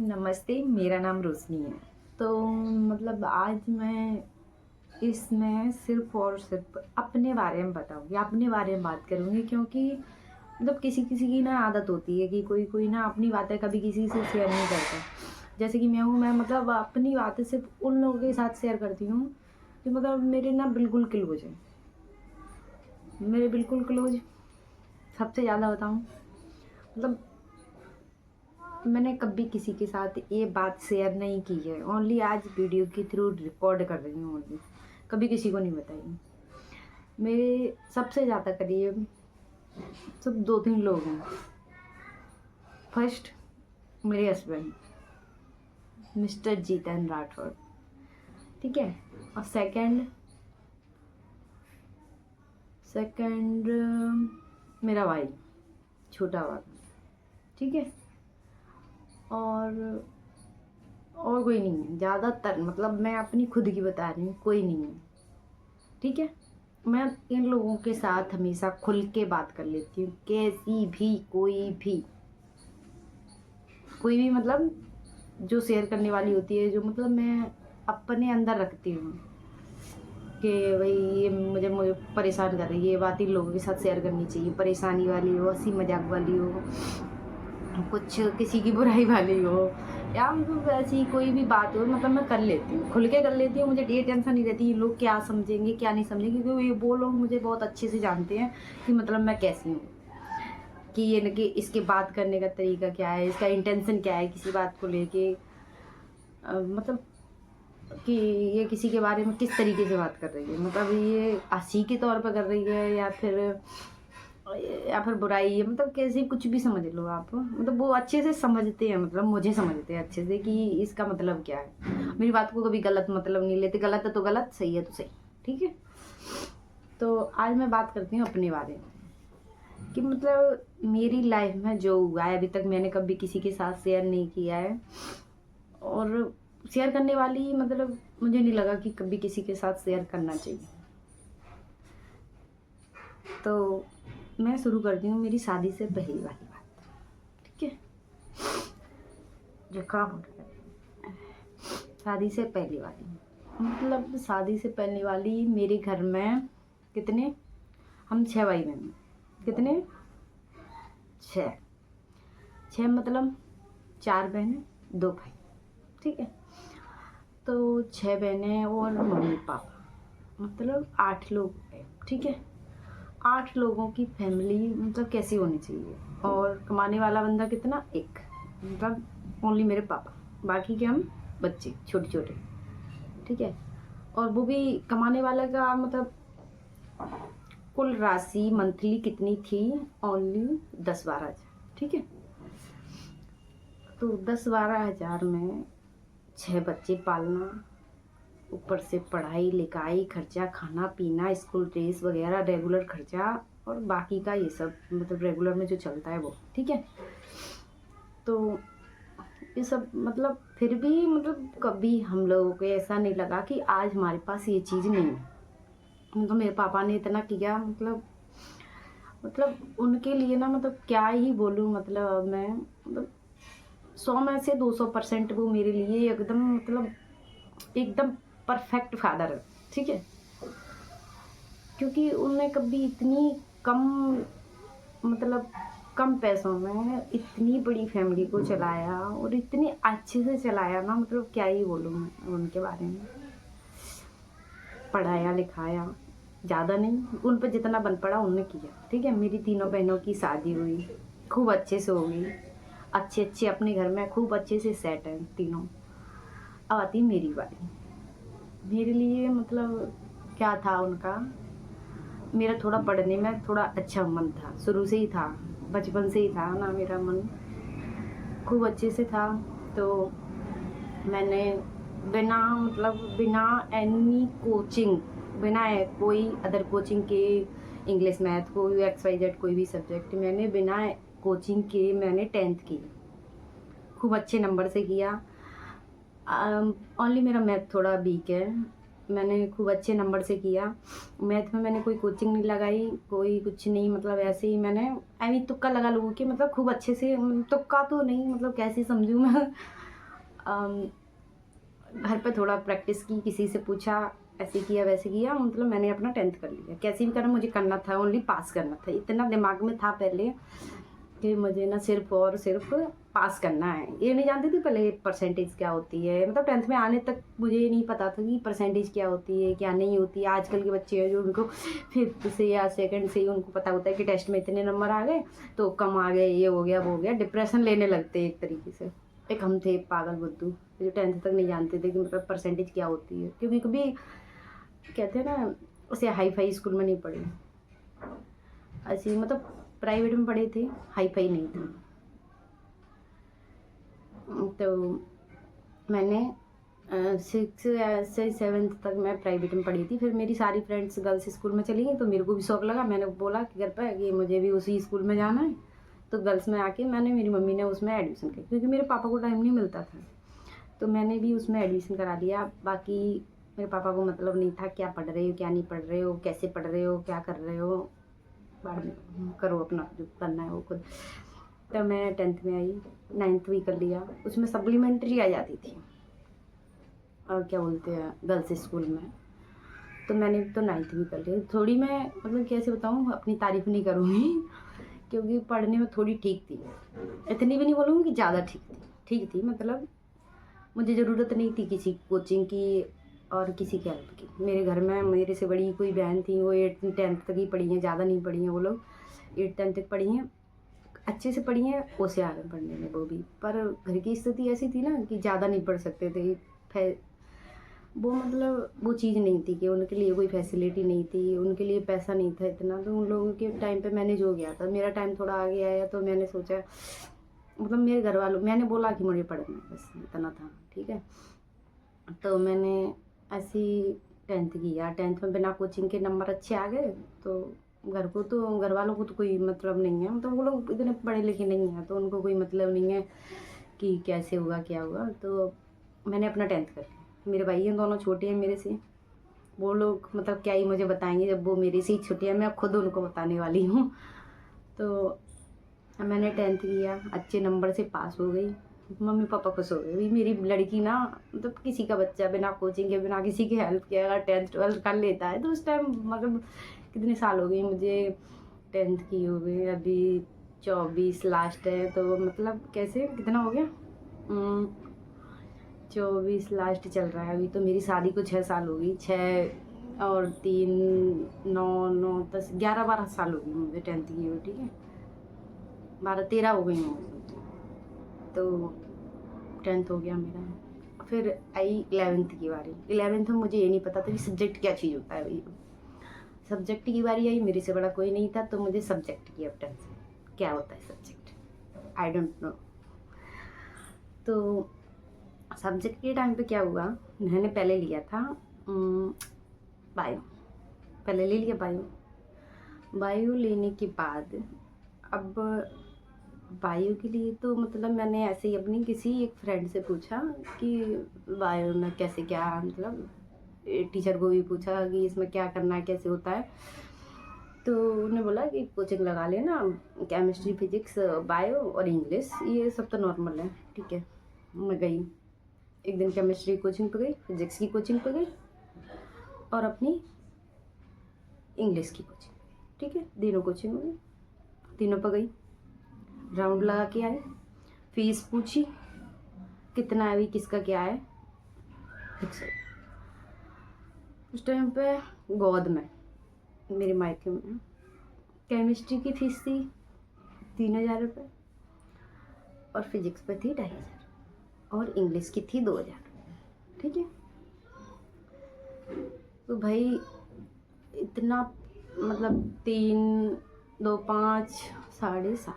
नमस्ते, मेरा नाम रोशनी है। तो आज मैं इसमें सिर्फ़ और सिर्फ़ अपने बारे में बताऊँगी, अपने बारे में बात करूँगी क्योंकि किसी-किसी की ना आदत होती है कि कोई-कोई ना अपनी बातें कभी किसी से शेयर नहीं करता। जैसे कि मैं हूँ, मैं अपनी बातें सिर्फ़ उन लोगों के साथ शेयर करती हूँ, जो मेरे ना बिल्कुल क्लोज़ हैं। मेरे बिल्कुल क्लोज़ सबसे ज़्यादा बताऊँ मतलब मैंने कभी किसी के साथ ये बात शेयर नहीं की है। ओनली आज वीडियो के थ्रू रिकॉर्ड कर रही हूँ ओनली। कभी किसी को नहीं बताई। मेरे सबसे ज़्यादा करीब सिर्फ 2-3 लोग हैं। फर्स्ट मेरे हस्बैंड मिस्टर जीतन राठौर, ठीक है? और सेकंड सेकंड मेरा भाई, छोटा वाला, ठीक है? और कोई नहीं है। ज़्यादातर मैं अपनी खुद की बता रही हूँ, कोई नहीं है, ठीक है? मैं इन लोगों के साथ हमेशा खुल के बात कर लेती हूँ, कैसी भी कोई भी जो शेयर करने वाली होती है, जो मैं अपने अंदर रखती हूँ कि भाई ये मुझे परेशान कर रही है, ये बात इन लोगों के साथ शेयर करनी चाहिए। परेशानी वाली हो, हँसी मज़ाक वाली हो, कुछ किसी की बुराई वाली हो, या ऐसी कोई भी बात हो, मैं कर लेती हूँ, खुल के कर लेती हूँ। मुझे ये टेंशन नहीं रहती लोग क्या समझेंगे क्या नहीं समझेंगे, क्योंकि वो लोग मुझे बहुत अच्छे से जानते हैं कि मैं कैसी हूँ, कि ये न कि इसके बात करने का तरीका क्या है, इसका इंटेंशन क्या है किसी बात को लेके, कि ये किसी के बारे में किस तरीके से बात कर रही है, ये हँसी के तौर पर कर रही है या फिर बुराई है, कैसे कुछ भी समझ लो आप। वो अच्छे से समझते हैं, मुझे समझते हैं अच्छे से कि इसका मतलब क्या है। मेरी बात को कभी गलत मतलब नहीं लेते, गलत है तो गलत, सही है तो सही, ठीक है? तो आज मैं बात करती हूँ अपने बारे में कि मेरी लाइफ में जो हुआ है अभी तक मैंने कभी किसी के साथ शेयर नहीं किया है, और शेयर करने वाली मुझे नहीं लगा कि कभी किसी के साथ शेयर करना चाहिए। तो मैं शुरू करती हूँ मेरी शादी से पहली वाली बात, ठीक है? जो काम हो रहा है, शादी से पहली वाली शादी से पहले वाली मेरे घर में कितने, हम 6 भाई बहन हैं। कितने? 6 6 4 बहनें 2 भाई, ठीक है? तो 6 बहनें और मम्मी पापा, 8 लोग हैं, ठीक है? 8 लोगों की फैमिली कैसी होनी चाहिए, और कमाने वाला बंदा कितना? एक, ओनली मेरे पापा, बाकी के हम बच्चे छोटे छोटे, ठीक है? और वो भी कमाने वाला का कुल राशि मंथली कितनी थी? ओनली 10-12 हज़ार, ठीक है? तो 10-12 हज़ार में 6 बच्चे पालना, ऊपर से पढ़ाई लिखाई खर्चा, खाना पीना, स्कूल ड्रेस वगैरह, रेगुलर खर्चा, और बाकी का ये सब रेगुलर में जो चलता है वो, ठीक है? तो ये सब फिर भी कभी हम लोगों को ऐसा नहीं लगा कि आज हमारे पास ये चीज़ नहीं है। मेरे पापा ने इतना किया, उनके लिए ना क्या ही बोलूँ, मैं 100 में से 200% वो मेरे लिए एकदम परफेक्ट फादर है, ठीक है? क्योंकि उन्होंने कभी इतनी कम कम पैसों में इतनी बड़ी फैमिली को चलाया, और इतने अच्छे से चलाया ना, क्या ही बोलूँ मैं उनके बारे में। पढ़ाया लिखाया, ज़्यादा नहीं, उन पर जितना बन पड़ा उन्होंने किया, ठीक है? मेरी तीनों बहनों की शादी हुई, खूब अच्छे से हो गई, अच्छे अपने घर में खूब अच्छे से सेट हैं तीनों। अब आती मेरी बारी। मेरे लिए क्या था उनका, मेरा थोड़ा पढ़ने में थोड़ा अच्छा मन था, शुरू से ही था, बचपन से ही था ना, मेरा मन खूब अच्छे से था। तो मैंने बिना एनी कोचिंग, बिना कोई अदर कोचिंग के, इंग्लिश मैथ कोई XYZ कोई भी सब्जेक्ट, मैंने बिना कोचिंग के मैंने 10th की, खूब अच्छे नंबर से किया। ओनली मेरा मैथ थोड़ा वीक है, मैंने खूब अच्छे नंबर से किया। मैथ में मैंने कोई कोचिंग नहीं लगाई, कोई कुछ नहीं, ऐसे ही मैंने तुक्का लगा लूँ कि खूब अच्छे से, तुक्का तो नहीं, कैसे समझूँ मैं घर पे थोड़ा प्रैक्टिस की, किसी से पूछा, ऐसे किया वैसे किया, मतलब मैंने अपना 10th कर लिया। कैसे भी करना मुझे करना था, ओनली पास करना था। इतना दिमाग में था पहले कि मुझे ना सिर्फ और सिर्फ पास करना है। ये नहीं जानती थी पहले परसेंटेज क्या होती है, मतलब 10th में आने तक मुझे ये नहीं पता था कि परसेंटेज क्या होती है क्या नहीं होती है। आजकल के बच्चे हैं जो उनको 5th से या 2nd से ही उनको पता होता है कि टेस्ट में इतने नंबर आ गए तो कम आ गए, ये हो गया वो हो गया, डिप्रेशन लेने लगते हैं एक तरीके से। एक हम थे पागल बुद्धू जो 10th तक नहीं जानते थे कि मतलब परसेंटेज क्या होती है, क्योंकि कभी कहते हैं ना उसे हाई फाई स्कूल में नहीं पढ़े, ऐसे मतलब प्राइवेट में पढ़े थे, हाई फाई नहीं थे। तो मैंने 6 से 7th तक मैं प्राइवेट में पढ़ी थी। फिर मेरी सारी फ्रेंड्स गर्ल्स स्कूल में चली गई तो मेरे को भी शौक लगा। मैंने बोला कि घर पर कि मुझे भी उसी स्कूल में जाना है। तो गर्ल्स में आके मेरी मम्मी ने उसमें एडमिशन किया, क्योंकि मेरे पापा को टाइम नहीं मिलता था, तो मैंने भी उसमें एडमिशन करा लिया। बाकी मेरे पापा को मतलब नहीं था क्या पढ़ रहे हो क्या नहीं पढ़ रहे हो, कैसे पढ़ रहे हो, क्या कर रहे हो, बाद में करो अपना जो करना है वो खुद। तब मैं 10th में आई, 9th भी कर लिया। उसमें सप्लीमेंट्री आ जाती थी और क्या बोलते हैं गर्ल्स स्कूल में, तो मैंने तो 9th भी कर लिया। थोड़ी मैं मतलब कैसे बताऊँ, अपनी तारीफ नहीं करूँगी क्योंकि पढ़ने में थोड़ी ठीक थी, इतनी भी नहीं बोलूँगी कि ज़्यादा ठीक थी। मतलब मुझे ज़रूरत नहीं थी किसी कोचिंग की और किसी के हेल्प की। मेरे घर में मेरे से बड़ी कोई बहन थी, वो 8th 10th तक ही पढ़ी हैं, ज़्यादा नहीं पढ़ी हैं। वो लोग 8th 10th तक पढ़ी हैं, अच्छे से पढ़ी हैं, होशियार हैं पढ़ने में वो भी। पर घर की स्थिति ऐसी थी ना कि ज़्यादा नहीं पढ़ सकते थे। वो मतलब वो चीज़ नहीं थी कि उनके लिए कोई फैसिलिटी नहीं थी, उनके लिए पैसा नहीं था इतना, तो उन लोगों के टाइम पे मैनेज हो गया था। मेरा टाइम थोड़ा आगे आया तो मैंने सोचा, मतलब मेरे घर वालों, मैंने बोला कि मुझे पढ़ना है, बस इतना था, ठीक है। तो मैंने ऐसी 10th किया। 10th में बिना कोचिंग के नंबर अच्छे आ गए, तो घर वालों को तो कोई मतलब नहीं है, मतलब वो लोग इतने पढ़े लिखे नहीं हैं, तो उनको कोई मतलब नहीं है कि कैसे हुआ क्या हुआ। तो मैंने अपना 10th कर लिया। मेरे भाई हैं दोनों, छोटे हैं मेरे से, वो लोग मतलब क्या ही मुझे बताएंगे जब वो मेरे से ही छोटे हैं, मैं खुद उनको बताने वाली हूँ। तो मैंने 10th किया, अच्छे नंबर से पास हो गई, मम्मी पापा खुश हो गए। मेरी लड़की ना, मतलब किसी का बच्चा बिना कोचिंग के बिना किसी की हेल्प के अगर 10th 12th कर लेता है, तो उस टाइम मतलब कितने साल हो गए मुझे 10th की, हो गई अभी 24 लास्ट है, तो मतलब कैसे कितना हो गया 24 लास्ट चल रहा है अभी, तो मेरी शादी को 6 साल हो गई। 6 और 3 9 9 10 11 12 साल हो गई मुझे 10th की हो, ठीक है, 12 13 हो गई हूँ। तो 10th हो गया मेरा। फिर आई 11th की बारी। 11th में मुझे ये नहीं पता था कि सब्जेक्ट क्या चीज़ होता है भाई। सब्जेक्ट की बारी आई, मेरे से बड़ा कोई नहीं था, तो मुझे सब्जेक्ट की अब टेंशन, क्या होता है सब्जेक्ट, आई डोंट नो। तो सब्जेक्ट के टाइम पे क्या हुआ, मैंने पहले लिया था बायो, पहले ले लिया बायो लेने के बाद अब बायो के लिए तो मतलब मैंने ऐसे ही अपनी किसी एक फ्रेंड से पूछा कि बायो में कैसे क्या, मतलब टीचर को भी पूछा कि इसमें क्या करना है कैसे होता है, तो उन्होंने बोला कि कोचिंग लगा लेना, केमिस्ट्री फिजिक्स बायो और इंग्लिश ये सब तो नॉर्मल है, ठीक है। मैं गई एक दिन केमिस्ट्री कोचिंग पे गई, फिजिक्स की कोचिंग पे गई और अपनी इंग्लिश की कोचिंग, ठीक है, तीनों कोचिंग में गई, तीनों पे गई, राउंड लगा के आई, फीस पूछी कितना है अभी किसका क्या है, फिक्स। उस टाइम पे गोद में मेरे मायके में केमिस्ट्री की फीस थी 3000 रुपये और फिजिक्स पे थी 2500 और इंग्लिश की थी 2000, ठीक है। तो भाई इतना मतलब 3 2 5 7.5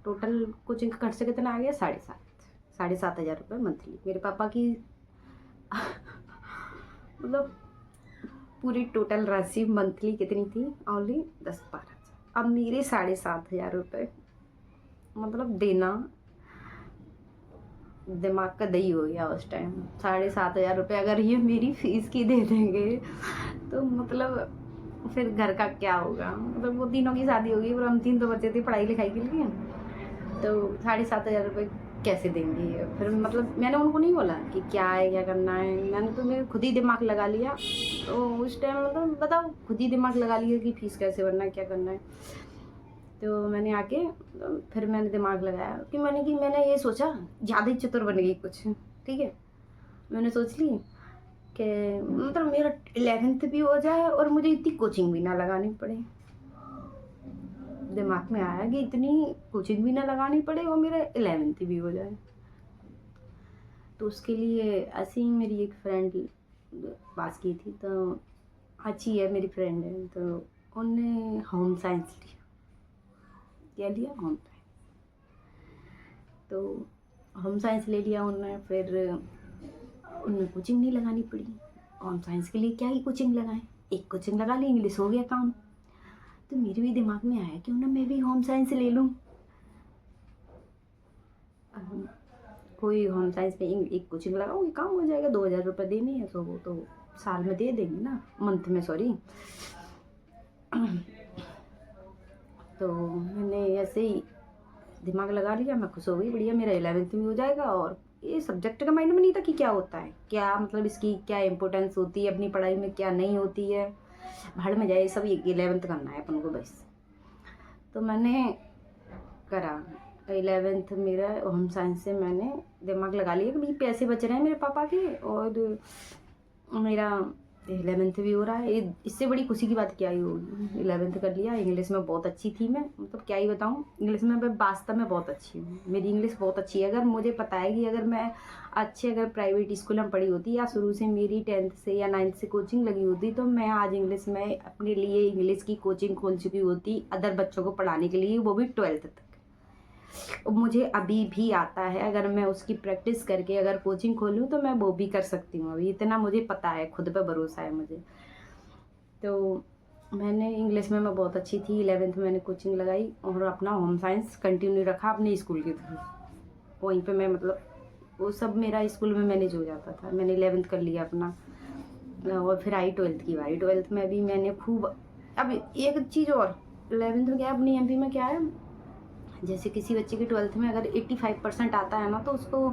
टोटल कोचिंग का खर्चा कितना आ गया 7,500 रुपये मंथली। मेरे पापा की मतलब पूरी टोटल राशि मंथली कितनी थी, ओनली 10-12 हज़ार। अब मेरे 7,500 रुपये मतलब देना दिमाग का दही हो गया उस टाइम। 7,500 रुपये अगर ये मेरी फीस की दे देंगे तो मतलब फिर घर का क्या होगा। मतलब वो तीनों की शादी हो गई और हम 3 तो बच्चे थे पढ़ाई लिखाई के लिए, तो 7,500 रुपये कैसे देंगे। फिर मतलब मैंने उनको नहीं बोला कि क्या है, क्या करना है, मैंने तो मेरे खुद ही दिमाग लगा लिया। तो उस टाइम मतलब बताओ, खुद ही दिमाग लगा लिया कि फ़ीस कैसे भरना है, क्या करना है। तो मैंने आके फिर मैंने दिमाग लगाया कि मैंने ये सोचा ज़्यादा ही चतुर बन गई कुछ, ठीक है। मैंने सोच ली कि मतलब मेरा 11th भी हो जाए और मुझे इतनी कोचिंग भी ना लगानी पड़े। दिमाग में आया कि इतनी कोचिंग भी ना लगानी पड़े और मेरा 11th भी हो जाए। तो उसके लिए ऐसे ही मेरी एक फ्रेंड पास की थी, तो अच्छी है, मेरी फ्रेंड है, तो उन्होंने होम साइंस लिया। क्या लिया? Home science. तो होम साइंस ले लिया उन्होंने, फिर उन्हें कोचिंग नहीं लगानी पड़ी। होम साइंस के लिए क्या ही कोचिंग लगाएं, एक कोचिंग लगा ली, इंग्लिश हो गया काम। तो मेरे भी दिमाग में आया क्यों ना मैं भी होम साइंस ले लूँ। कोई होम साइंस में एक कोचिंग लगाऊंगी, काम हो जाएगा। 2000 रुपये देने हैं तो वो तो साल में दे देंगे ना, मंथ में, सॉरी। तो मैंने ऐसे ही दिमाग लगा लिया, मैं खुश हो गई, बढ़िया मेरा 11th भी हो जाएगा। और ये सब्जेक्ट का माइंड में नहीं था कि क्या होता है, क्या मतलब इसकी क्या इम्पोर्टेंस होती है अपनी पढ़ाई में, क्या नहीं होती है, भाड़ में जाए सब। 11th करना है अपन को बस। तो मैंने करा 11th मेरा होम साइंस से। मैंने दिमाग लगा लिया कि भाई पैसे बच रहे हैं मेरे पापा के, और मेरा 11th भी हो रहा है। इससे बड़ी खुशी की बात क्या ही होगी। 11th कर लिया। इंग्लिश में बहुत अच्छी थी मैं, मतलब क्या ही बताऊँ, इंग्लिश में मैं वास्तव में बहुत अच्छी हूँ। मेरी इंग्लिश बहुत अच्छी है। अगर मुझे पता है कि अगर मैं अगर प्राइवेट स्कूल में पढ़ी होती या शुरू से मेरी 10th से या 9th से कोचिंग लगी होती, तो मैं आज इंग्लिश में अपने लिए इंग्लिश की कोचिंग खोल चुकी होती, अदर बच्चों को पढ़ाने के लिए, वो भी 12th तक। मुझे अभी भी आता है, अगर मैं उसकी प्रैक्टिस करके अगर कोचिंग खोलूँ तो मैं वो भी कर सकती हूँ। अभी इतना मुझे पता है, खुद पे भरोसा है मुझे। तो मैंने इंग्लिश में मैं बहुत अच्छी थी। 11th में मैंने कोचिंग लगाई और अपना होम साइंस कंटिन्यू रखा अपने स्कूल के थ्रू। वहीं पे मैं मतलब वो सब मेरा स्कूल में मैनेज हो जाता था। मैंने 11th कर लिया अपना, और फिर आई 12th की बारी। 12th में भी मैंने खूब, अब एक चीज़ और, 11th में क्या अपनी MP में क्या है, जैसे किसी बच्चे की 12th में अगर 85% आता है ना, तो उसको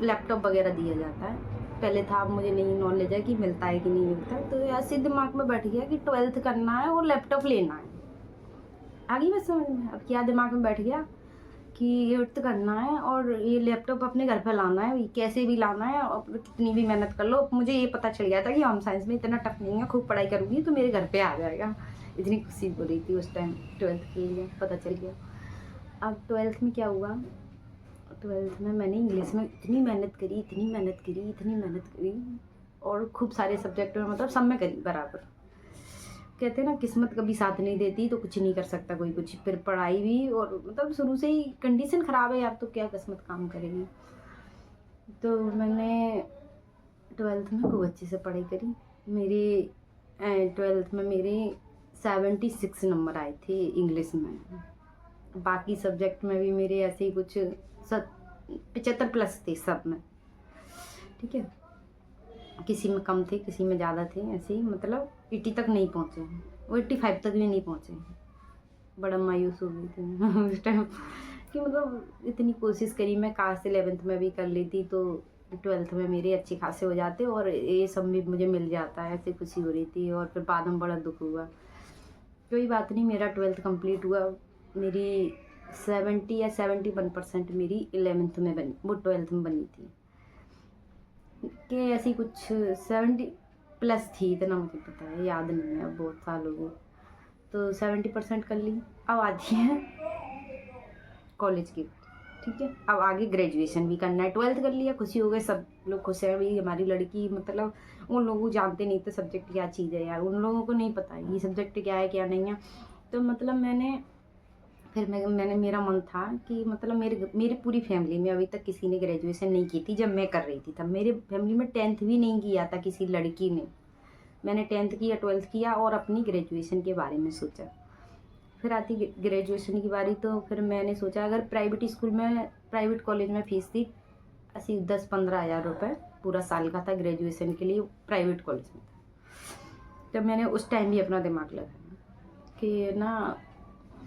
लैपटॉप वगैरह दिया जाता है। पहले था, अब मुझे नहीं नॉलेज है कि मिलता है कि नहीं मिलता है। तो ऐसे दिमाग में बैठ गया कि 12th करना है और लैपटॉप लेना है। आगे बस समझ में, अब क्या दिमाग में बैठ गया कि ये 8th करना है और ये लैपटॉप अपने घर पर लाना है, कैसे भी लाना है, और कितनी भी मेहनत कर लो। मुझे ये पता चल गया था कि होम साइंस में इतना टफ नहीं है, खूब पढ़ाई करूँगी तो मेरे घर पे आ जाएगा। इतनी खुशी हो रही थी उस टाइम 12th के लिए, पता चल गया। अब 12th में क्या हुआ, 12th में मैंने इंग्लिश में इतनी मेहनत करी, इतनी मेहनत करी, इतनी मेहनत करी, और खूब सारे सब्जेक्ट में मतलब सब में करी बराबर। कहते हैं ना, किस्मत कभी साथ नहीं देती तो कुछ नहीं कर सकता कोई कुछ। फिर पढ़ाई भी, और मतलब शुरू से ही कंडीशन ख़राब है यार, तो क्या किस्मत काम करेगी। तो मैंने 12th में खूब अच्छे से पढ़ाई करी। मेरे 12th में मेरे 76 नंबर आए थे इंग्लिश में। बाकी सब्जेक्ट में भी मेरे ऐसे ही कुछ 75+ थे सब में, ठीक है। किसी में कम थे, किसी में ज़्यादा थे, ऐसे ही मतलब 80 तक नहीं पहुँचे, वो 85 तक भी नहीं पहुँचे। बड़ा मायूस हो गई थी उस टाइम कि मतलब इतनी कोशिश करी मैं, काश 11th में भी कर लेती तो 12th में मेरे अच्छे खासे हो जाते और ये सब भी मुझे मिल जाता है। ऐसे खुशी हो रही थी, और फिर बाद में बड़ा दुख हुआ। कोई बात नहीं, मेरा 12th कंप्लीट हुआ। मेरी 70 या 71% मेरी 11th में बनी, वो 12th में बनी थी कि ऐसी कुछ 70+ थी, इतना मुझे पता है, याद नहीं है, अब बहुत साल हो गए। तो 70% कर ली। अब आती है कॉलेज की, ठीक है। अब आगे ग्रेजुएशन भी करना है। 12th कर लिया, खुशी हो गई, सब लोग खुश हैं भाई हमारी लड़की, मतलब उन लोगों को जानते नहीं थे सब्जेक्ट क्या चीज़ है यार, उन लोगों को नहीं पता है ये सब्जेक्ट क्या है क्या नहीं है। तो मतलब मैंने मेरा मन था कि मतलब मेरी पूरी फैमिली में अभी तक किसी ने ग्रेजुएशन नहीं की थी जब मैं कर रही थी। तब मेरे फैमिली में 10th भी नहीं किया था किसी लड़की ने। मैंने 10th किया, 12th किया और अपनी ग्रेजुएशन के बारे में सोचा। फिर आती ग्रेजुएशन की बारी, तो फिर मैंने सोचा अगर प्राइवेट कॉलेज में फ़ीस थी ऐसी 10-15 हज़ार रुपये पूरा साल का था ग्रेजुएशन के लिए, प्राइवेट कॉलेज में। जब मैंने उस टाइम भी अपना दिमाग लगाया कि ना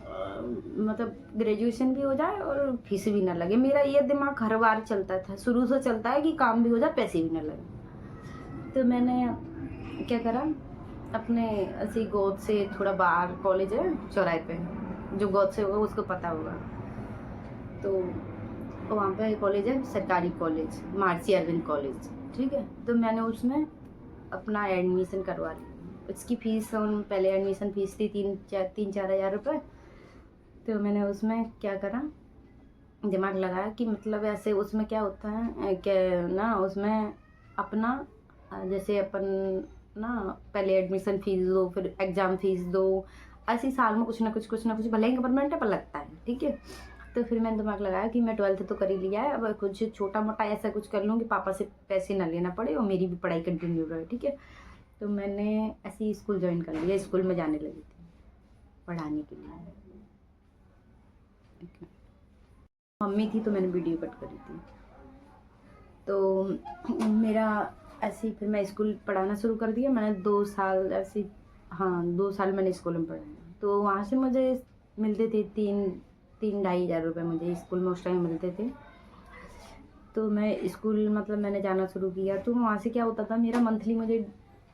मतलब ग्रेजुएशन भी हो जाए और फीस भी ना लगे। मेरा ये दिमाग हर बार चलता था, शुरू से चलता है कि काम भी हो जाए, पैसे भी ना लगे। तो मैंने क्या करा, अपने ऐसी गोद से थोड़ा बाहर कॉलेज है चौराहे पे, जो गोद से होगा उसको पता होगा, तो वहाँ पे कॉलेज है, सरकारी कॉलेज, महर्षि अरविंद कॉलेज, ठीक है। तो मैंने उसमें अपना एडमिशन करवा लिया। उसकी फ़ीस, पहले एडमिशन फ़ीस थी 3-4 हज़ार रुपये। तो मैंने उसमें क्या करा, दिमाग लगाया कि मतलब ऐसे उसमें क्या होता है कि ना, उसमें अपना जैसे अपन ना पहले एडमिशन फ़ीस दो, फिर एग्ज़ाम फ़ीस दो, ऐसी साल में कुछ ना कुछ भले ही गवर्नमेंट पर लगता है, ठीक है। तो फिर मैंने दिमाग लगाया कि मैं 12th तो कर ही लिया है, अब कुछ छोटा मोटा ऐसा कुछ कर लूँ कि पापा से पैसे ना लेना पड़े और मेरी भी पढ़ाई कंटिन्यू रहे, ठीक है। तो मैंने ऐसी स्कूल ज्वाइन कर लिया, स्कूल में जाने लगी थी पढ़ाने के लिए, ठीक है। मम्मी थी तो मैंने वीडियो कट करी थी। तो मेरा ऐसे ही फिर मैं स्कूल पढ़ाना शुरू कर दिया। मैंने 2 साल ऐसे, हाँ 2 साल मैंने स्कूल में पढ़ाया। तो वहाँ से मुझे मिलते थे 3-2.5 हज़ार रुपये मुझे स्कूल में उस टाइम मिलते थे। तो मैं स्कूल मतलब मैंने जाना शुरू किया, तो वहाँ से क्या होता था, मेरा मंथली मुझे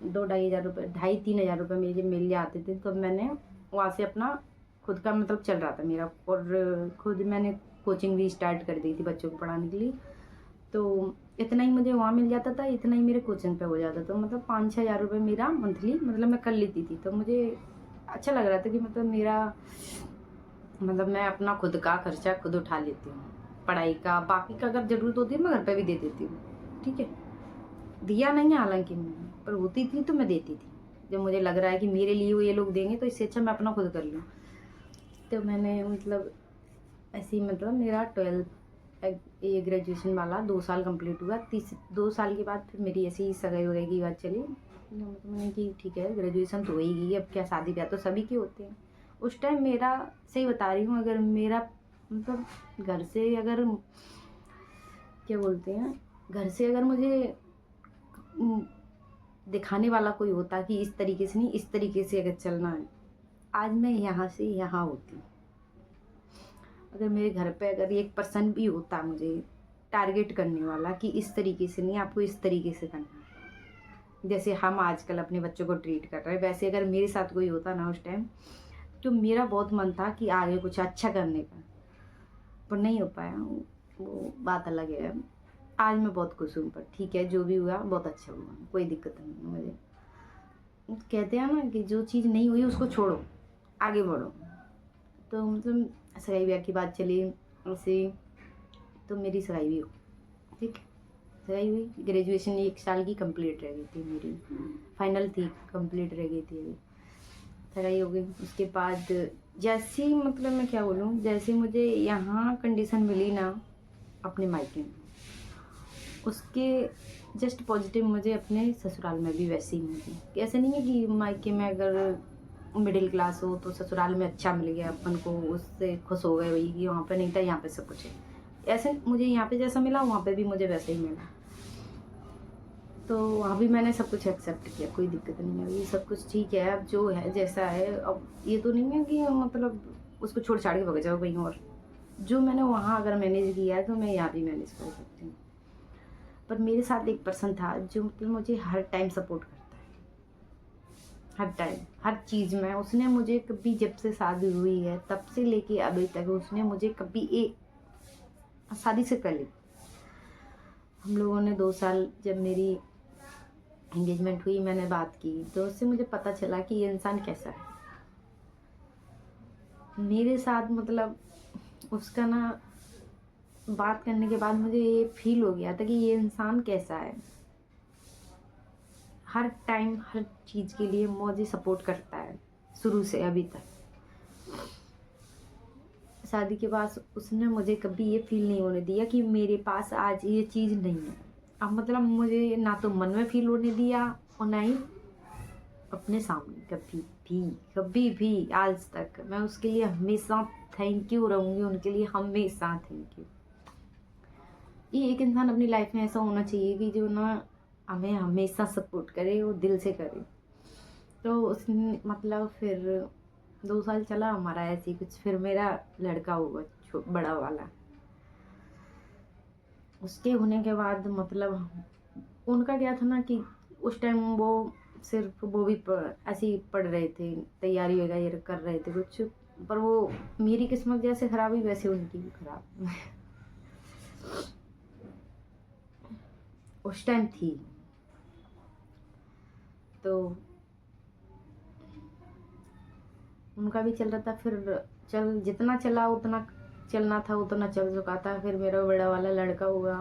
2-2.5 हज़ार रुपये, 2-3 हज़ार रुपये मेरे मिल जाते थे। तो मैंने वहाँ से अपना खुद का मतलब चल रहा था मेरा, और खुद मैंने कोचिंग भी स्टार्ट कर दी थी बच्चों को पढ़ाने के लिए। तो इतना ही मुझे वहाँ मिल जाता था, इतना ही मेरे कोचिंग पे हो जाता था। तो मतलब 5-6 हज़ार रुपये मेरा मंथली मतलब मैं कर लेती थी। तो मुझे अच्छा लग रहा था कि मतलब मेरा मतलब मैं अपना खुद का खर्चा खुद उठा लेती हूँ, पढ़ाई का, बाकी का अगर ज़रूरत होती है मैं घर पे भी दे देती हूँ, ठीक है। दिया नहीं है हालांकि मैंने, पर होती थी तो मैं देती थी। जब मुझे लग रहा है कि मेरे लिए वो ये लोग देंगे तो इससे अच्छा मैं अपना खुद कर लूँ। तो मैंने मतलब ऐसे ही मतलब मेरा 12th ये ग्रेजुएशन वाला 2 साल कंप्लीट हुआ। 2 साल के बाद फिर मेरी ऐसी ही सगाई वगाई की बात चली। मतलब मैंने कि ठीक है ग्रेजुएशन तो हो ही गई, अब क्या शादी ब्याह तो सभी के होते हैं। उस टाइम मेरा, सही बता रही हूँ, अगर मेरा मतलब घर से अगर क्या बोलते हैं, घर से अगर मुझे दिखाने वाला कोई होता कि इस तरीके से नहीं, इस तरीके से अगर चलना है, आज मैं यहाँ से यहाँ होती। अगर मेरे घर पे अगर 1% भी होता मुझे टारगेट करने वाला कि इस तरीके से नहीं, आपको इस तरीके से करना है, जैसे हम आजकल अपने बच्चों को ट्रीट कर रहे हैं, वैसे अगर मेरे साथ कोई होता ना उस टाइम, तो मेरा बहुत मन था कि आगे कुछ अच्छा करने का, पर नहीं हो पाया, वो बात अलग है। आज मैं बहुत खुश हूँ, पर ठीक है जो भी हुआ बहुत अच्छा हुआ, कोई दिक्कत नहीं है मुझे। कहते हैं ना कि जो चीज़ नहीं हुई उसको छोड़ो, आगे बढ़ो। तो मतलब सगाई ब्याह की बात चली ऐसे, तो मेरी सगाई भी हो, ठीक है। सगाई हुई, ग्रेजुएशन 1 साल की कंप्लीट रह गई थी मेरी, फाइनल थी, कंप्लीट रह गई थी अभी, सगाई हो गई। उसके बाद जैसी मतलब मैं क्या बोलूँ, जैसे मुझे यहाँ कंडीशन मिली ना अपने मायके में, उसके जस्ट पॉजिटिव मुझे अपने ससुराल में भी वैसे ही मिली। ऐसे नहीं है कि मायके में अगर मिडिल क्लास हो तो ससुराल में अच्छा मिल गया अपन को, उससे खुश हो गए वही, कि वहाँ पे नहीं था यहाँ पे सब कुछ है। ऐसे मुझे यहाँ पे जैसा मिला वहाँ पे भी मुझे वैसे ही मिला। तो वहाँ भी मैंने सब कुछ एक्सेप्ट किया, कोई दिक्कत नहीं है, ये सब कुछ ठीक है, अब जो है जैसा है। अब ये तो नहीं है कि मतलब उसको छोड़ छाड़ के भग जाओ कहीं और। जो मैंने वहाँ अगर मैनेज किया है तो मैं यहाँ भी मैनेज कर सकती हूँ। पर मेरे साथ एक पर्सन था जो मतलब मुझे हर टाइम सपोर्ट करता है, हर टाइम हर चीज़ में। उसने मुझे कभी, जब से शादी हुई है तब से लेके अभी तक, उसने मुझे कभी एक शादी से पहले हम लोगों ने 2 साल जब मेरी एंगेजमेंट हुई, मैंने बात की तो उससे मुझे पता चला कि ये इंसान कैसा है मेरे साथ। मतलब उसका ना बात करने के बाद मुझे ये फील हो गया था कि ये इंसान कैसा है। हर टाइम हर चीज़ के लिए मुझे सपोर्ट करता है शुरू से अभी तक। शादी के बाद उसने मुझे कभी ये फील नहीं होने दिया कि मेरे पास आज ये चीज़ नहीं है। अब मतलब मुझे ना तो मन में फील होने दिया और ना ही अपने सामने, कभी भी आज तक। मैं उसके लिए हमेशा थैंक यू रहूँगी, उनके लिए हमेशा थैंक यू। ये एक इंसान अपनी लाइफ में ऐसा होना चाहिए कि जो ना हमें हमेशा सपोर्ट करे, वो दिल से करे। तो उसने मतलब फिर 2 साल चला हमारा ऐसे ही कुछ, फिर मेरा लड़का हुआ बड़ा वाला। उसके होने के बाद मतलब उनका क्या था ना कि उस टाइम वो सिर्फ वो भी ऐसे ही पढ़ रहे थे, तैयारी वगैरह कर रहे थे कुछ, पर वो मेरी किस्मत जैसे खराब हुई वैसे उनकी भी खराब उस टाइम थी। तो उनका भी चल रहा था, फिर चल जितना चला उतना चलना था उतना चल चुका था। फिर मेरा बड़ा वाला लड़का हुआ,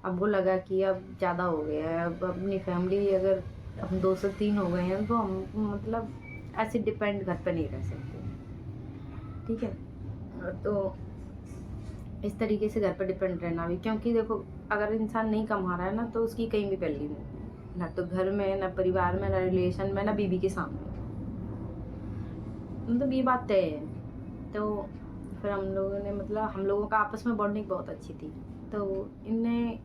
अब वो लगा कि अब ज़्यादा हो गया है, अब अपनी फैमिली अगर हम 2 से 3 हो गए हैं तो हम मतलब ऐसे डिपेंड घर पे नहीं रह सकते, ठीक है। तो इस तरीके से घर पर डिपेंड रहना भी, क्योंकि देखो अगर इंसान नहीं कमा रहा है ना तो उसकी कहीं भी वैल्यू नहीं, ना तो घर में, ना परिवार में, ना रिलेशन में, ना बीवी के सामने, मतलब ये बात तय है। तो फिर हम लोगों ने मतलब हम लोगों का आपस में बॉन्डिंग बहुत अच्छी थी। तो इनने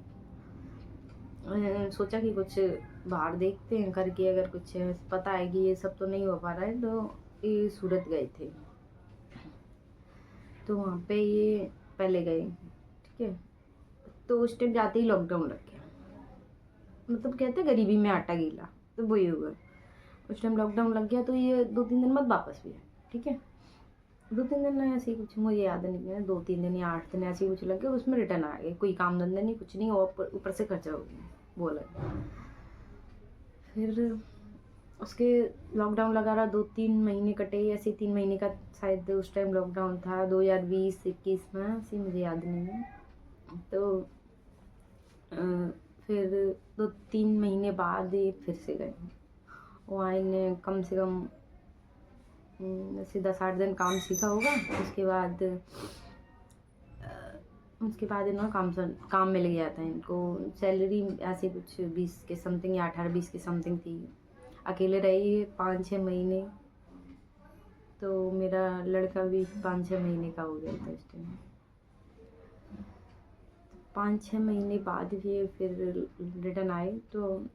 सोचा कि कुछ बाहर देखते हैं करके, अगर कुछ पता है कि ये सब तो नहीं हो पा रहा है, तो ये सूरत गए थे। तो वहाँ पे ये पहले गए, ठीक है। तो उस टाइम जाते ही लॉकडाउन लग गया, मतलब कहते गरीबी में आटा गीला, तो वही हुआ। उस टाइम लॉकडाउन लग गया, तो ये 2-3 दिन बाद वापस भी है, ठीक है। 2-3 दिन ऐसे ही कुछ मुझे याद नहीं है, 2-3 दिन या 8 दिन ऐसे ही कुछ लग गया, उसमें रिटर्न आ गए। कोई काम धंधा नहीं, कुछ नहीं, और ऊपर से खर्चा हो गया बोला। फिर उसके लॉकडाउन लगा रहा, 2-3 महीने कटे, ऐसे 3 महीने का शायद उस टाइम लॉकडाउन था, 2020-21 में, ऐसे मुझे याद नहीं है। तो फिर 2-3 महीने बाद ये फिर से गए। वहाँ इन्हें कम से कम ऐसे 10-8 दिन काम सीखा होगा। उसके बाद इन्होंने काम मिल गया था इनको। सैलरी ऐसे कुछ 20 के समथिंग या 18-20 के समथिंग थी। अकेले रही 5-6 महीने। तो मेरा लड़का भी 5-6 महीने का हो गया था इस टाइम। 5-6 महीने बाद भी फिर रिटर्न आए, तो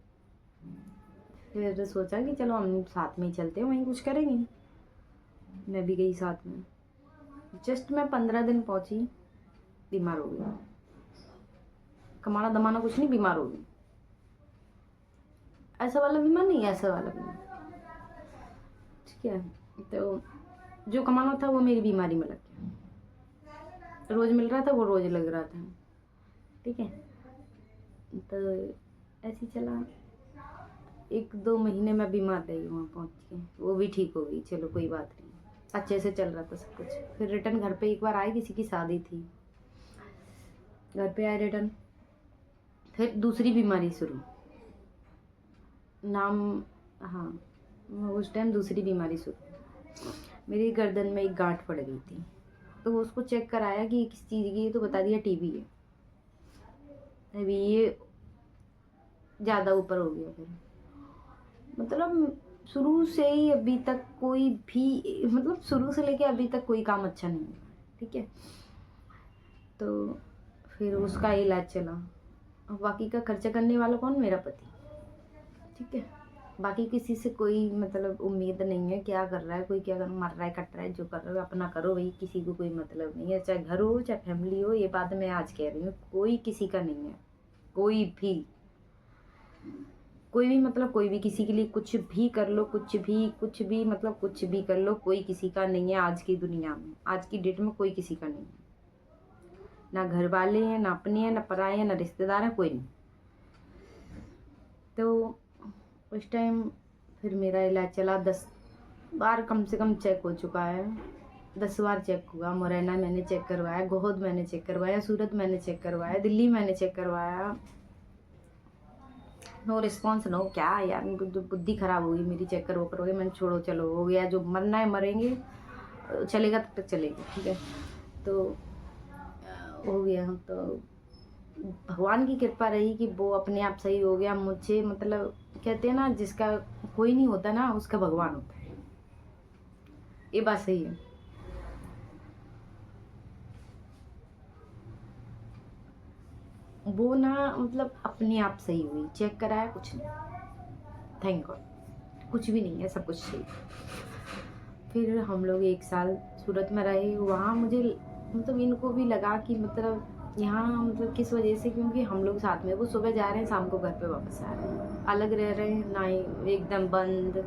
फिर सोचा कि चलो हम साथ में ही चलते हैं, वहीं कुछ करेंगे। मैं भी गई साथ में। जस्ट मैं 15 दिन पहुंची, बीमार हो गई। कमाना दमाना कुछ नहीं, बीमार हो गई। ऐसा वाला बीमार नहीं, ऐसा वाला बीमार, ठीक है। तो जो कमाना था वो मेरी बीमारी में लग गया। रोज मिल रहा था वो रोज लग रहा था, ठीक है। तो ऐसे चला 1-2 महीने में बीमार रही वहाँ पहुँच के, वो भी ठीक हो गई। चलो कोई बात नहीं, अच्छे से चल रहा था सब कुछ। फिर रिटर्न घर पे एक बार आए, किसी की शादी थी, घर पे आए रिटर्न। फिर दूसरी बीमारी शुरू, नाम, हाँ, उस टाइम दूसरी बीमारी शुरू। मेरी गर्दन में एक गांठ पड़ गई थी, तो उसको चेक कराया कि किस चीज़ की है, तो बता दिया टीबी है। अभी ये ज़्यादा ऊपर हो गया। फिर मतलब शुरू से ही अभी तक कोई भी, मतलब शुरू से लेके अभी तक कोई काम अच्छा नहीं हुआ, ठीक है। तो फिर उसका इलाज चला। अब बाकी का खर्चा करने वाला कौन? मेरा पति, ठीक है। बाकी किसी से कोई मतलब उम्मीद नहीं है, क्या कर रहा है कोई, क्या मर रहा है कट रहा है, जो कर रहा है अपना करो भाई, किसी को कोई मतलब नहीं है। चाहे घर हो चाहे फैमिली हो, ये बात मैं आज कह रही हूँ, कोई किसी का नहीं है। कोई भी मतलब कोई भी किसी के लिए कुछ भी कर लो, कुछ भी मतलब कुछ भी कर लो, कोई किसी का नहीं है आज की दुनिया में। आज की डेट में कोई किसी का नहीं है, ना घर वाले हैं, ना अपने हैं, ना पराए हैं, ना रिश्तेदार हैं, कोई नहीं। तो उस टाइम फिर मेरा इलाज चला, 10 बार कम से कम चेक हो चुका है। 10 बार चेक हुआ। मुरैना मैंने चेक करवाया, गोहद मैंने चेक करवाया, सूरत मैंने चेक करवाया, दिल्ली मैंने चेक करवाया, नो रिस्पॉन्स, नो। क्या यार, बुद्धि खराब हो गई मेरी। चेक करोगे, मैंने छोड़ो, चलो हो गया, जो मरना है मरेंगे, चलेगा तब तक चलेगा, ठीक है। तो हो गया। तो भगवान की कृपा रही कि वो अपने आप सही हो गया। मुझे मतलब कहते हैं ना, जिसका कोई नहीं होता ना, उसका भगवान होता है, ये बात सही है। वो ना मतलब अपने आप सही हुई, चेक कराया कुछ नहीं, थैंक गॉड, कुछ भी नहीं है, सब कुछ सही। फिर हम लोग 1 साल सूरत में रहे। वहाँ मुझे मतलब इनको भी लगा कि मतलब यहाँ मतलब किस वजह से, क्योंकि हम लोग साथ में, वो सुबह जा रहे हैं शाम को घर पे वापस आ रहे हैं, अलग रह रहे हैं ना, ही एकदम बंद,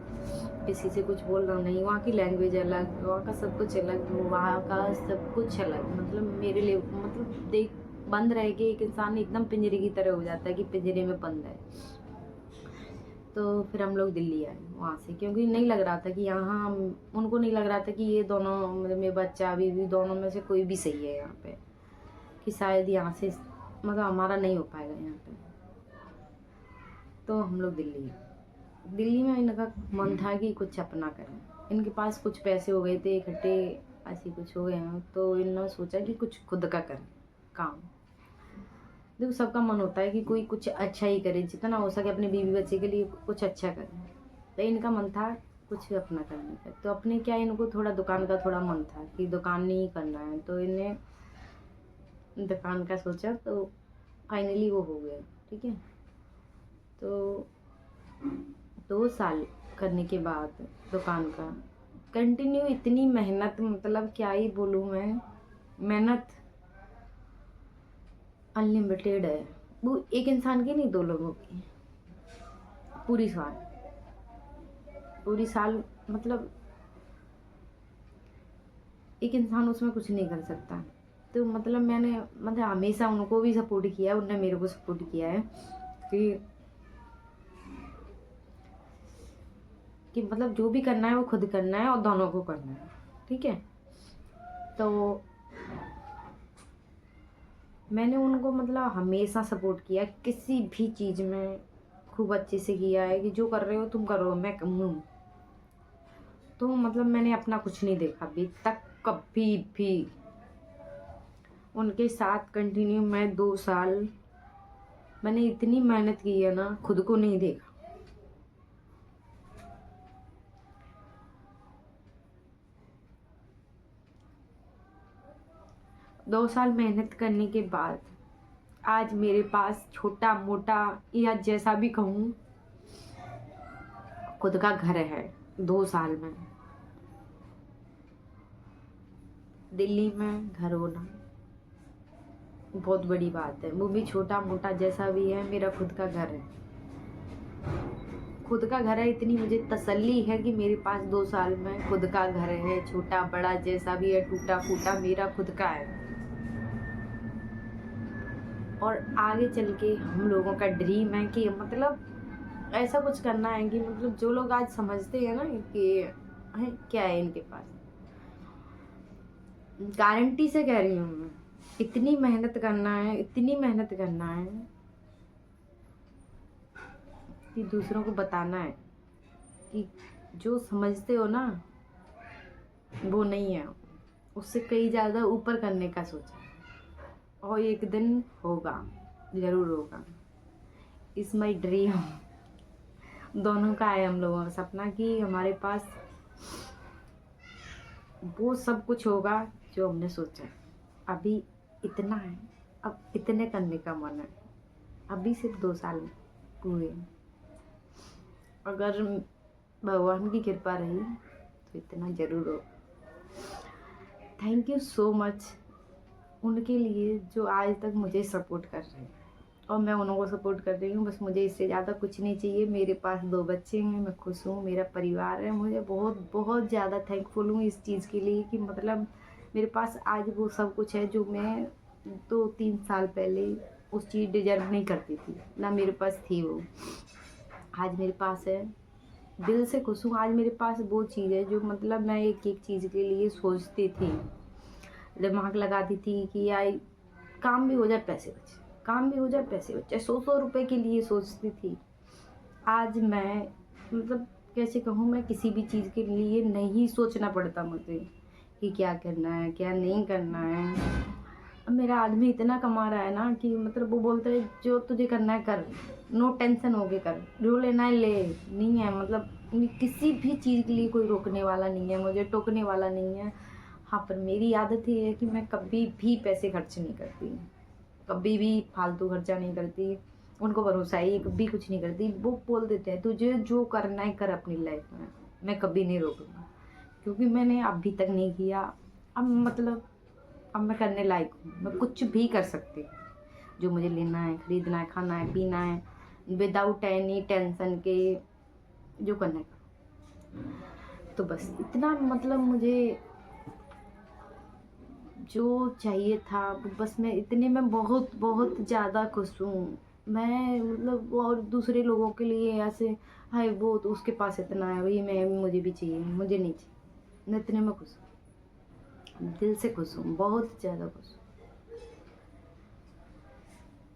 किसी से कुछ बोलना नहीं। वहाँ की लैंग्वेज अलग, वहाँ का सब कुछ अलग, वहाँ का सब कुछ अलग। मतलब मेरे लिए मतलब देख, बंद रह के एक इंसान एकदम पिंजरे की तरह हो जाता है कि पिंजरे में बंद है। तो फिर हम लोग दिल्ली आए वहाँ से, क्योंकि नहीं लग रहा था कि यहाँ, उनको नहीं लग रहा था कि ये दोनों मतलब मेरे बच्चा बीवी दोनों में से कोई भी सही है यहाँ पे, कि शायद यहाँ से मतलब हमारा नहीं हो पाएगा यहाँ पे। तो हम लोग दिल्ली में इनका मन था कि कुछ अपना करें। इनके पास कुछ पैसे हो गए थे इकट्ठे, ऐसे कुछ हो गए हैं, तो इन्होंने सोचा कि कुछ खुद का करें काम। देखो सबका मन होता है कि कोई कुछ अच्छा ही करे, जितना हो सके अपने बीवी बच्चे के लिए कुछ अच्छा करे। तो इनका मन था कुछ अपना करने का। तो अपने क्या, इनको थोड़ा दुकान का थोड़ा मन था कि दुकान नहीं करना है, तो इन्हें दुकान का सोचा, तो फाइनली वो हो गया। ठीक है, तो 2 साल करने के बाद दुकान का कंटिन्यू इतनी मेहनत, मतलब क्या ही बोलूँ मैं, मेहनत अनलिमिटेड है। वो एक इंसान की नहीं, 2 लोगों की। पूरी साल मतलब एक इंसान उसमें कुछ नहीं कर सकता। तो मतलब मैंने मतलब हमेशा उनको भी सपोर्ट किया है, उनने मेरे को सपोर्ट किया है कि मतलब जो भी करना है वो खुद करना है और दोनों को करना है। ठीक है, तो मैंने उनको मतलब हमेशा सपोर्ट किया, किसी भी चीज़ में खूब अच्छे से किया है कि जो कर रहे हो तुम करो, मैं कहूँ। तो मतलब मैंने अपना कुछ नहीं देखा अभी तक कभी भी। उनके साथ कंटिन्यू मैं 2 साल मैंने इतनी मेहनत की है ना, खुद को नहीं देखा। दो साल मेहनत करने के बाद आज मेरे पास छोटा मोटा या जैसा भी कहूँ खुद का घर है। 2 साल में दिल्ली में घर होना बहुत बड़ी बात है। वो भी छोटा मोटा जैसा भी है, मेरा खुद का घर है। खुद का घर है, इतनी मुझे तसल्ली है कि मेरे पास 2 साल में खुद का घर है। छोटा बड़ा जैसा भी है, टूटा फूटा, मेरा खुद का है। और आगे चल के हम लोगों का ड्रीम है कि मतलब ऐसा कुछ करना है कि मतलब जो लोग आज समझते हैं ना कि क्या है इनके पास, गारंटी से कह रही हूँ मैं, इतनी मेहनत करना है, इतनी मेहनत करना है कि दूसरों को बताना है कि जो समझते हो ना वो नहीं है, उससे कई ज़्यादा ऊपर करने का सोचा है। और एक दिन होगा, ज़रूर होगा। It's my dream. दोनों का है हम लोगों का सपना कि हमारे पास वो सब कुछ होगा जो हमने सोचा है। अभी इतना है, अब इतने करने का मन है। अभी सिर्फ 2 साल पूरे, अगर भगवान की कृपा रही तो इतना ज़रूर हो। थैंक यू सो मच उनके लिए जो आज तक मुझे सपोर्ट कर रहे हैं, और मैं उनको सपोर्ट कर रही हूँ। बस मुझे इससे ज़्यादा कुछ नहीं चाहिए। मेरे पास 2 बच्चे हैं, मैं खुश हूँ, मेरा परिवार है। मुझे बहुत बहुत ज़्यादा थैंकफुल हूँ इस चीज़ के लिए कि मतलब मेरे पास आज वो सब कुछ है जो मैं 2-3 साल पहले उस चीज़ डिजर्व नहीं करती थी, ना मेरे पास थी वो। आज मेरे पास है, दिल से खुश हूँ। आज मेरे पास वो चीज़ है जो मतलब मैं एक एक चीज़ के लिए सोचती थी, दिमाग लगाती थी कि यार काम भी हो जाए पैसे बचे, काम भी हो जाए पैसे बचे, 100-100 रुपए के लिए सोचती थी। आज मैं मतलब कैसे कहूँ, मैं किसी भी चीज़ के लिए नहीं सोचना पड़ता मुझे कि क्या करना है क्या नहीं करना है। अब मेरा आदमी इतना कमा रहा है ना कि मतलब वो बोलता है जो तुझे करना है कर, नो टेंशन हो के कर, जो लेना है ले। नहीं है मतलब किसी भी चीज़ के लिए कोई रोकने वाला नहीं है, मुझे टोकने वाला नहीं है। हाँ, पर मेरी आदत ये है कि मैं कभी भी पैसे खर्च नहीं करती, कभी भी फालतू खर्चा नहीं करती। उनको भरोसा है, ये कभी कुछ नहीं करती। वो बोल देते हैं तुझे जो करना है कर अपनी लाइफ में, मैं कभी नहीं रोकूंगा। क्योंकि मैंने अभी तक नहीं किया। अब मतलब अब मैं करने लायक हूँ, मैं कुछ भी कर सकती हूँ। जो मुझे लेना है, खरीदना है, खाना है, पीना है, विदाउट एनी टेंशन के जो करना है। तो बस इतना मतलब मुझे जो चाहिए था, बस मैं इतने में बहुत बहुत ज़्यादा खुश हूँ। मैं मतलब और दूसरे लोगों के लिए ऐसे हाय वो तो उसके पास इतना है, वही मैं मुझे भी चाहिए, मुझे नहीं चाहिए। मैं इतने में खुश हूँ, दिल से खुश हूँ, बहुत ज़्यादा खुश हूँ।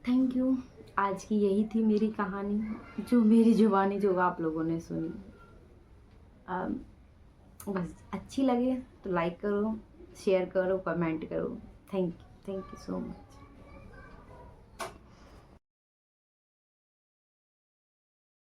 Thank you. आज की यही थी मेरी कहानी, जो मेरी जुबानी जो आप लोगों ने सुनी। बस अच्छी लगे तो लाइक करो, शेयर करो, कमेंट करो। Thank you so much.